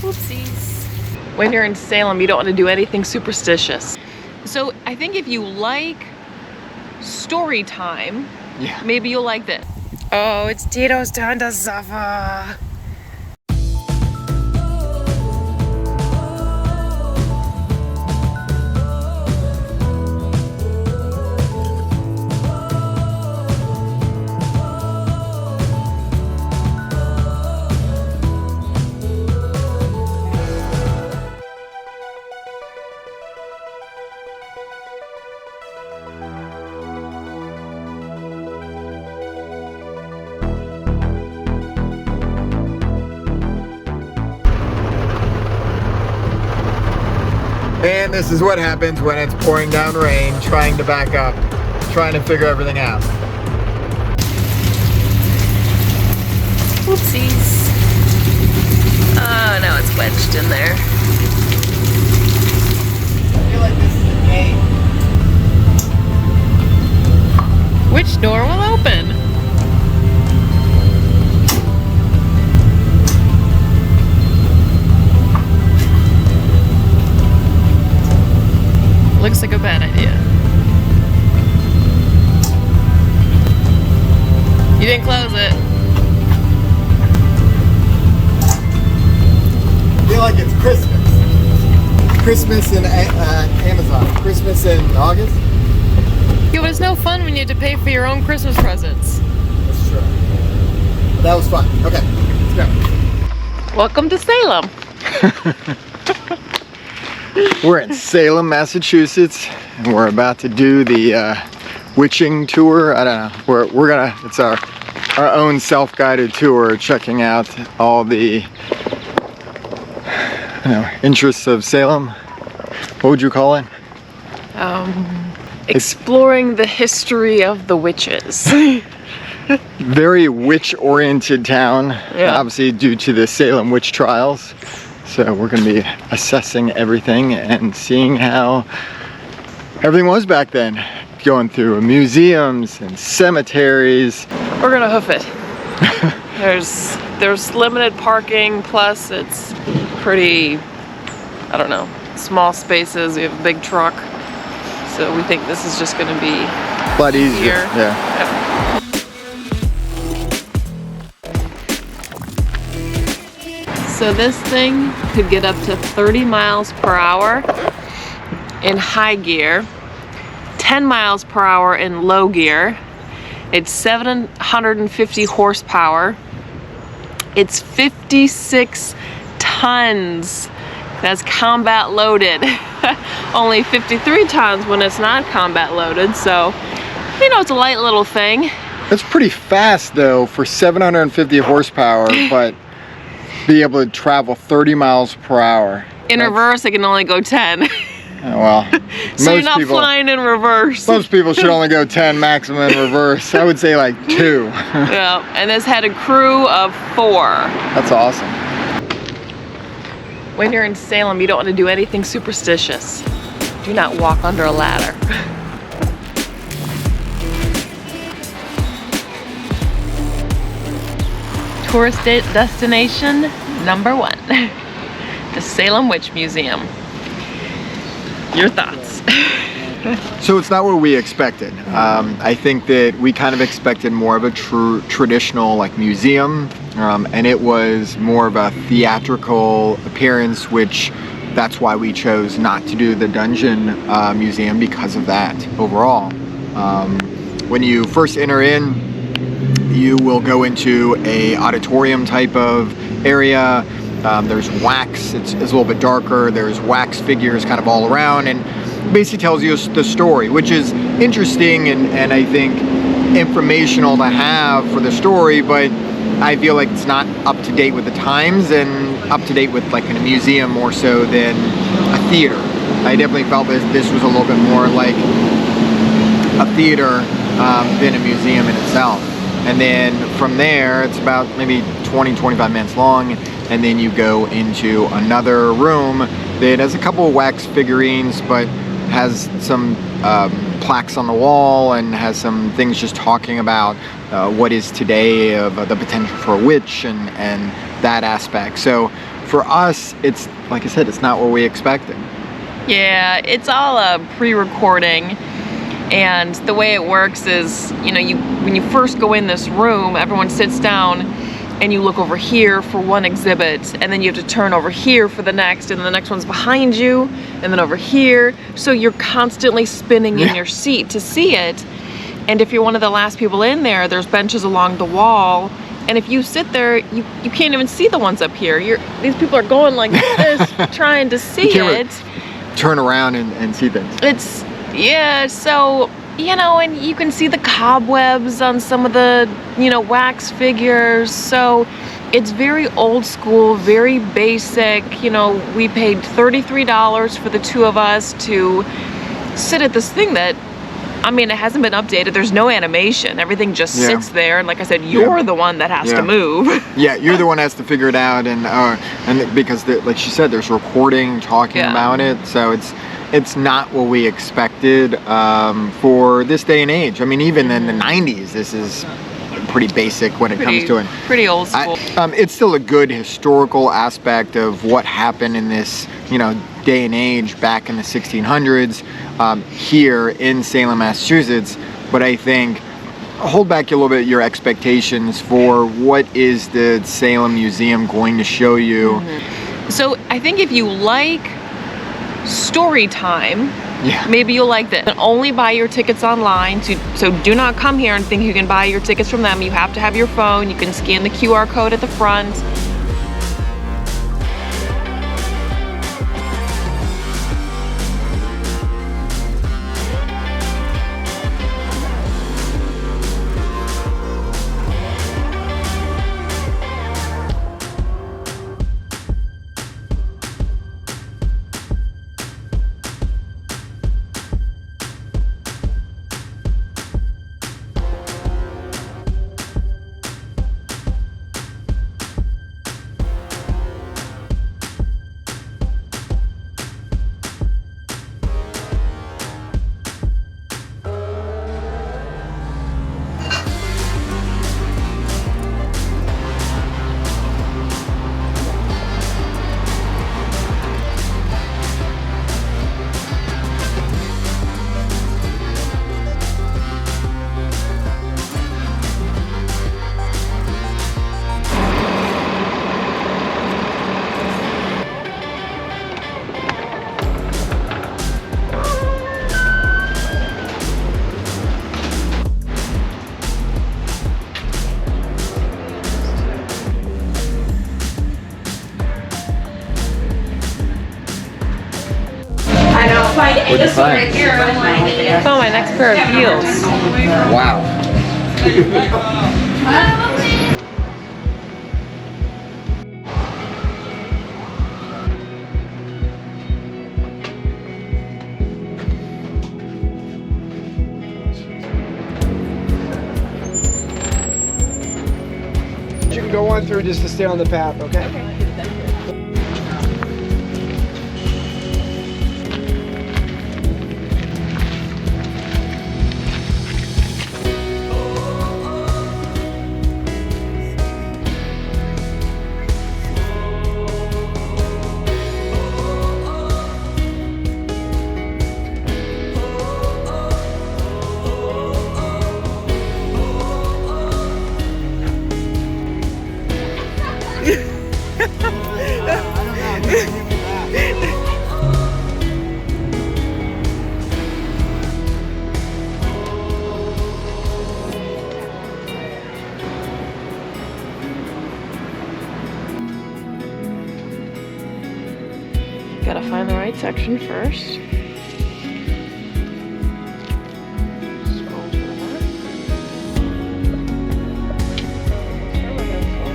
Whoopsies. When you're in Salem, you don't want to do anything superstitious. So I think if you like story time, yeah, maybe you'll like this. Oh, it's Tito's turn to suffer. And this is what happens when it's pouring down rain, trying to back up, trying to figure everything out. Whoopsies. Oh, now it's wedged in there. I feel like this is a game. Which door will open? Looks like a bad idea. You didn't close it. I feel like it's Christmas. Christmas in Amazon. Christmas in August? Yeah, but it's no fun when you have to pay for your own Christmas presents. That's true. But that was fun. Okay, let's go. Welcome to Salem. We're in Salem, Massachusetts, and we're about to do the witching tour. I don't know. We're gonna. It's our own self-guided tour, checking out all the interests of Salem. What would you call it? Exploring the history of the witches. Very witch-oriented town, Yeah. obviously due to the Salem witch trials. So we're going to be assessing everything and seeing how everything was back then. Going through museums and cemeteries. We're gonna hoof it. There's limited parking, plus it's pretty, I don't know, small spaces. We have a big truck, so we think this is just gonna be A lot easier. Yeah. So this thing could get up to 30 miles per hour in high gear, 10 miles per hour in low gear. It's 750 horsepower. It's 56 tons. That's combat loaded. Only 53 tons when it's not combat loaded, so you know, it's a light little thing. That's pretty fast though for 750 horsepower, but be able to travel 30 miles per hour. In reverse, it can only go 10. Well, So you're not flying in reverse. Most people should only go 10 maximum in reverse. I would say like 2. Yeah, and this had a crew of 4. That's awesome. When you're in Salem, you don't want to do anything superstitious. Do not walk under a ladder. Tourist destination number 1, the Salem Witch Museum. Your thoughts? So it's not what we expected. I think that we kind of expected more of a traditional like museum, and it was more of a theatrical appearance, which that's why we chose not to do the dungeon museum because of that overall. When you first enter in, you will go into a auditorium type of area. There's wax, it's a little bit darker. There's wax figures kind of all around, and basically tells you the story, which is interesting and I think informational to have for the story, but I feel like it's not up to date with the times and up to date with like in a museum more so than a theater. I definitely felt this was a little bit more like a theater than a museum in itself. And then from there, it's about maybe 20-25 minutes long, and then you go into another room that has a couple of wax figurines, but has some plaques on the wall and has some things just talking about what is today of the potential for a witch and that aspect. So for us, it's like I said, it's not what we expected. Yeah, it's all a pre-recording, and the way it works is, you know, when you first go in this room, everyone sits down and you look over here for one exhibit, and then you have to turn over here for the next, and the next one's behind you, and then over here. So you're constantly spinning in your seat to see it. And if you're one of the last people in there, there's benches along the wall. And if you sit there, you can't even see the ones up here. These people are going like this, trying to see it. Turn around and see things. Yeah, so, you know, and you can see the cobwebs on some of the, you know, wax figures. So it's very old school, very basic. You know, we paid $33 for the two of us to sit at this thing that, I mean, it hasn't been updated. There's no animation. Everything just sits there. And like I said, you're the one that has to move. Yeah, you're the one that has to figure it out. And because, like she said, there's recording, talking about it. So it's not what we expected for this day and age. I mean, even in the 90s, this is pretty basic when it comes to it. Pretty old school. It's still a good historical aspect of what happened in this, you know, day and age back in the 1600s here in Salem, Massachusetts. But I think hold back a little bit your expectations for what is the Salem Museum going to show you. So I think if you like story time, maybe you'll like this. And only buy your tickets online. So do not come here and think you can buy your tickets from them. You have to have your phone. You can scan the QR code at the front. What'd you find? I found my next pair of heels. Wow. You can go on through just to stay on the path, okay? Gotta find the right section first. Scroll to the left. Start with this one.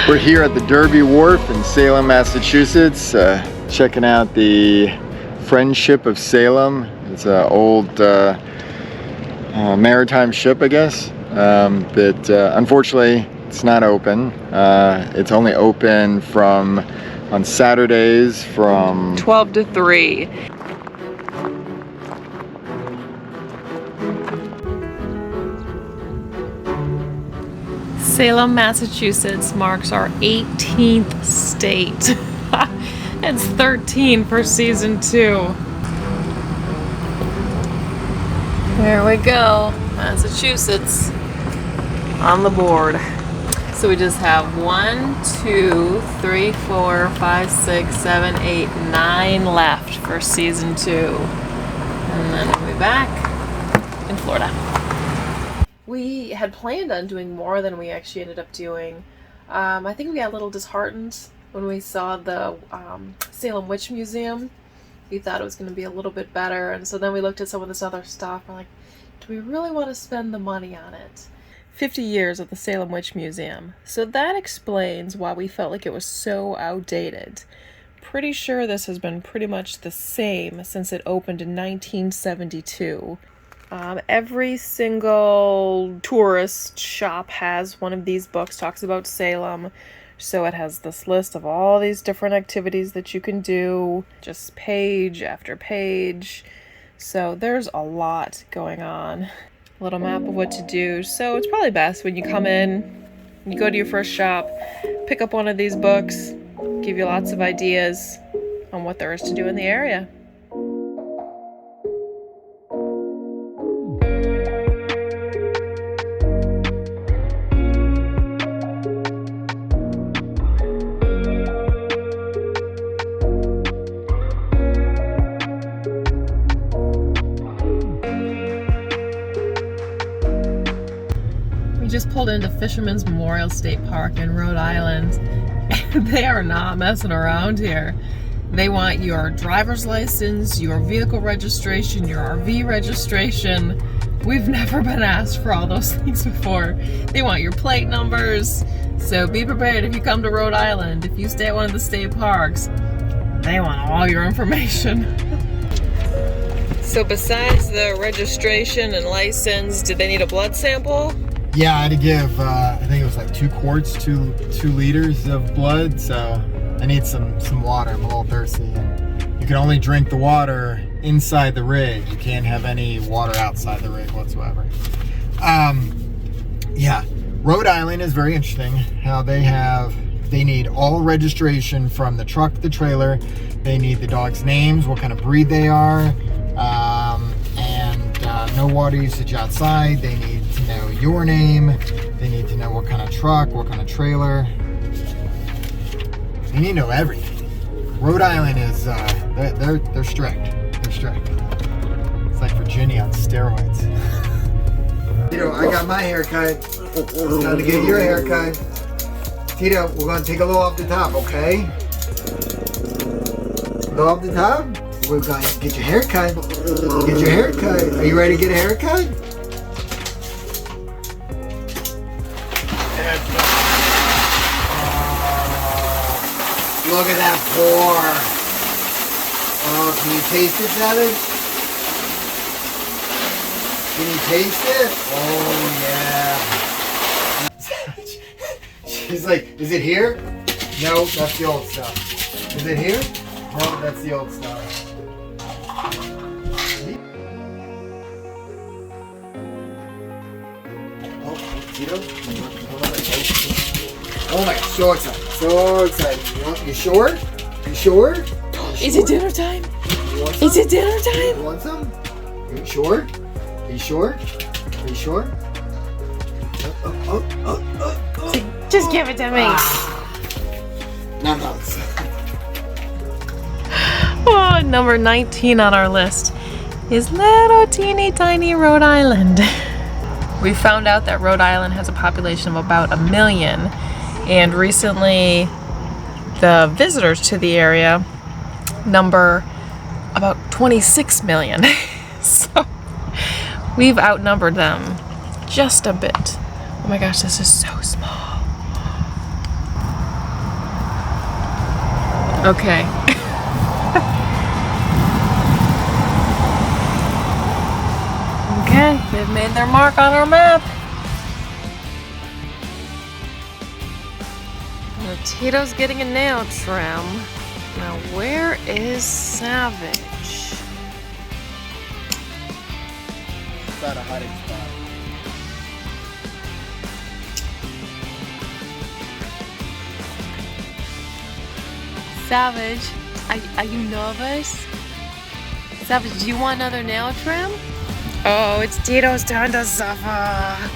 We're here at the Derby Wharf in Salem, Massachusetts, checking out the Friendship of Salem. It's an old maritime ship, I guess, that unfortunately it's not open. It's only open on Saturdays from 12 to 3. Salem, Massachusetts marks our 18th state. It's 13 for season 2. There we go, Massachusetts on the board. So we just have 1, 2, 3, 4, 5, 6, 7, 8, 9 left for season 2. And then we'll be back in Florida. We had planned on doing more than we actually ended up doing. I think we got a little disheartened when we saw the Salem Witch Museum. We thought it was going to be a little bit better, and so then we looked at some of this other stuff. We're like, do we really want to spend the money on it? 50 years of the Salem Witch Museum. So that explains why we felt like it was so outdated. Pretty sure this has been pretty much the same since it opened in 1972. Every single tourist shop has one of these books, talks about Salem. So it has this list of all these different activities that you can do, just page after page. So there's a lot going on. A little map of what to do. So it's probably best when you come in, you go to your first shop, pick up one of these books, give you lots of ideas on what there is to do in the area. Just pulled into Fisherman's Memorial State Park in Rhode Island, and they are not messing around here. They want your driver's license, your vehicle registration, your RV registration. We've never been asked for all those things before. They want your plate numbers. So be prepared if you come to Rhode Island. If you stay at one of the state parks, they want all your information. So besides the registration and license, did they need a blood sample? Yeah, I had to give, I think it was like 2 quarts, 2 liters of blood, so I need some water. I'm a little thirsty. You can only drink the water inside the rig. You can't have any water outside the rig whatsoever. Yeah, Rhode Island is very interesting. How they need all registration from the truck to the trailer. They need the dog's names, what kind of breed they are, and no water usage outside. They need to know your name. They need to know what kind of truck, what kind of trailer. They need to know everything. Rhode Island is they're strict. They're strict. It's like Virginia on steroids. Tito, I got my haircut. It's time to get your haircut. Tito, we're gonna take a little off the top, okay? A little off the top. We're gonna get your haircut. Get your haircut. Are you ready to get a haircut? Look at that pour. Oh, can you taste it, Savage? Can you taste it? Oh, yeah. She's like, is it here? No, that's the old stuff. Is it here? No, that's the old stuff. Oh, Tito? Oh my, so excited. So excited. You sure? You sure? Is it dinner time? Is it dinner time? You want some? Are you sure? Are you sure? Are you sure? Just give it to me. No. Oh, number 19 on our list is little teeny tiny Rhode Island. We found out that Rhode Island has a population of about 1 million, and recently the visitors to the area number about 26 million. So we've outnumbered them just a bit. Oh my gosh, this is so small. Okay. Okay, they've made their mark on our map. Now, Tito's getting a nail trim. Now, where is Savage? Got a hiding spot. Savage, are you nervous? Savage, do you want another nail trim? Oh, it's Tito's turn to suffer.